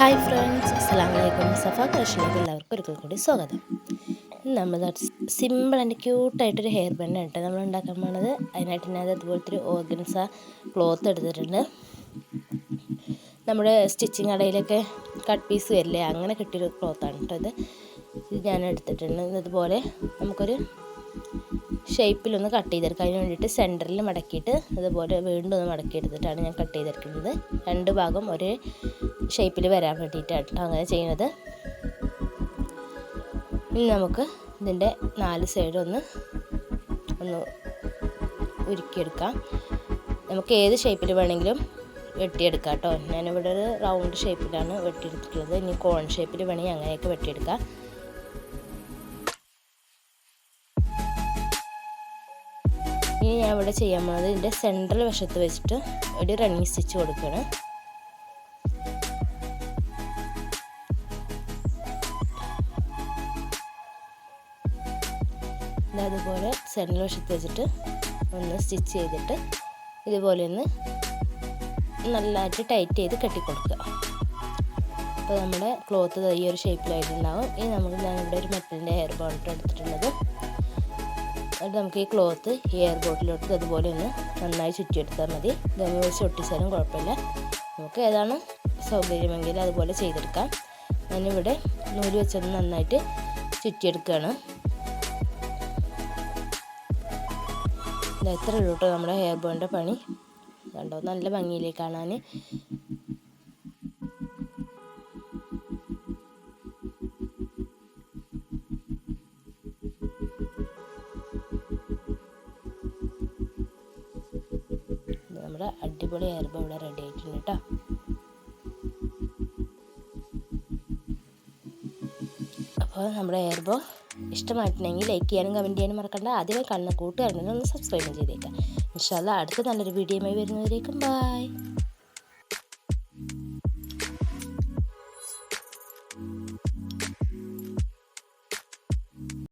Hi friends, അസ്സലാമു അലൈക്കും. സഫ ക്രഷിലേക്ക് എല്ലാവർക്കും ഒരിക്കൽ കൂടി സ്വാഗതം. നമ്മൾ സിമ്പിൾ ആൻഡ് ക്യൂട്ടായിട്ടൊരു ഹെയർ ബാൻഡ് കേട്ടോ നമ്മൾ ഉണ്ടാക്കാൻ പോണത്. അതിനായിട്ട് ഞാൻ അതുപോലത്തെ ഒരു ഓർഗൻസ ക്ലോത്ത് എടുത്തിട്ടുണ്ട്. നമ്മുടെ സ്റ്റിച്ചിങ് കടയിലൊക്കെ കട്ട് പീസ് വരില്ലേ, അങ്ങനെ കിട്ടിയൊരു ക്ലോത്താണ് കേട്ടോ ഇത് ഞാൻ എടുത്തിട്ടുണ്ട്. ഇതുപോലെ നമുക്കൊരു ഷേപ്പിലൊന്ന് കട്ട് ചെയ്തെടുക്കാം. അതിന് വേണ്ടിയിട്ട് സെൻറ്ററിൽ മടക്കിയിട്ട് അതുപോലെ വീണ്ടും ഒന്ന് മടക്കി എടുത്തിട്ടാണ് ഞാൻ കട്ട് ചെയ്തെടുക്കുന്നത്. രണ്ട് ഭാഗം ഒരേ ഷേപ്പിൽ വരാൻ വേണ്ടിയിട്ടാണ് അങ്ങനെ ചെയ്യുന്നത്. ഇനി നമുക്ക് ഇതിൻ്റെ 4 സൈഡും ഒന്ന് ഉരുക്കിയെടുക്കാം. നമുക്ക് ഏത് ഷേപ്പിൽ വേണമെങ്കിലും വെട്ടിയെടുക്കാം കേട്ടോ. ഞാനിവിടെ ഒരു റൗണ്ട് ഷേപ്പിലാണ് വെട്ടിയെടുത്തിട്ടുള്ളത്. ഇനി കോൺ ഷേപ്പിൽ വേണമെങ്കിൽ അങ്ങനെയൊക്കെ വെട്ടിയെടുക്കാം. ഇനി ഞാൻ ഇവിടെ ചെയ്യാൻ പോകുന്നത് ഇതിൻ്റെ സെൻട്രൽ വശത്ത് വെച്ചിട്ട് ഒരു റണ്ണിങ് സ്റ്റിച്ച് കൊടുക്കണം. അതുപോലെ സെൻട്രൽ വശത്ത് വെച്ചിട്ട് ഒന്ന് സ്റ്റിച്ച് ചെയ്തിട്ട് ഇതുപോലെ ഒന്ന് നല്ലതായിട്ട് ടൈറ്റ് ചെയ്ത് കെട്ടിക്കൊടുക്കുക. അപ്പോൾ നമ്മുടെ ക്ലോത്ത് ഈ ഒരു ഷേപ്പിലായിട്ടുണ്ടാകും. ഇനി ഞാനിവിടെ ഒരു മെറ്റലിൻ്റെ ഹെയർ ബോണ്ട് എടുത്തിട്ടുള്ളത്. അത് നമുക്ക് ഈ ക്ലോത്ത് ഹെയർ ബോട്ടിലോട്ട് അതുപോലെ ഒന്ന് നന്നായി ചുറ്റിയെടുത്താൽ മതി. ദമ്മ് വെച്ച് ഒട്ടിച്ചാലും കുഴപ്പമില്ല. നമുക്ക് ഏതാണ് സൗകര്യമെങ്കിൽ അതുപോലെ ചെയ്തെടുക്കാം. ഞാനിവിടെ നൂല് വെച്ചൊന്ന് നന്നായിട്ട് ചുറ്റിയെടുക്കുകയാണ്. എത്ര ഉള്ളൂ കേട്ടോ നമ്മുടെ ഹെയർ ബോണ്ടിൻ്റെ പണി. കണ്ടോ, നല്ല ഭംഗിയിലേക്ക് കാണാൻ. നമ്മുടെ അടിപൊളി ഹെയർ ബോ ഇവിടെ റെഡി ആയിട്ടുണ്ട് കേട്ടോ. അപ്പോൾ നമ്മുടെ ഹെയർ ബോ ഇഷ്ടമായിട്ടുണ്ടെങ്കിൽ ലൈക്ക് ചെയ്യാനും കമൻറ്റ് ചെയ്യാനും മറക്കണ്ട. ആദ്യമായി കാണുന്ന കൂട്ടുകാരനെ ഒന്ന് സബ്സ്ക്രൈബ് ചെയ്തേക്കാം. ഇൻഷാ അല്ലാഹ് അടുത്ത നല്ലൊരു വീഡിയോയുമായി വരുന്നവരേക്കും ബൈ.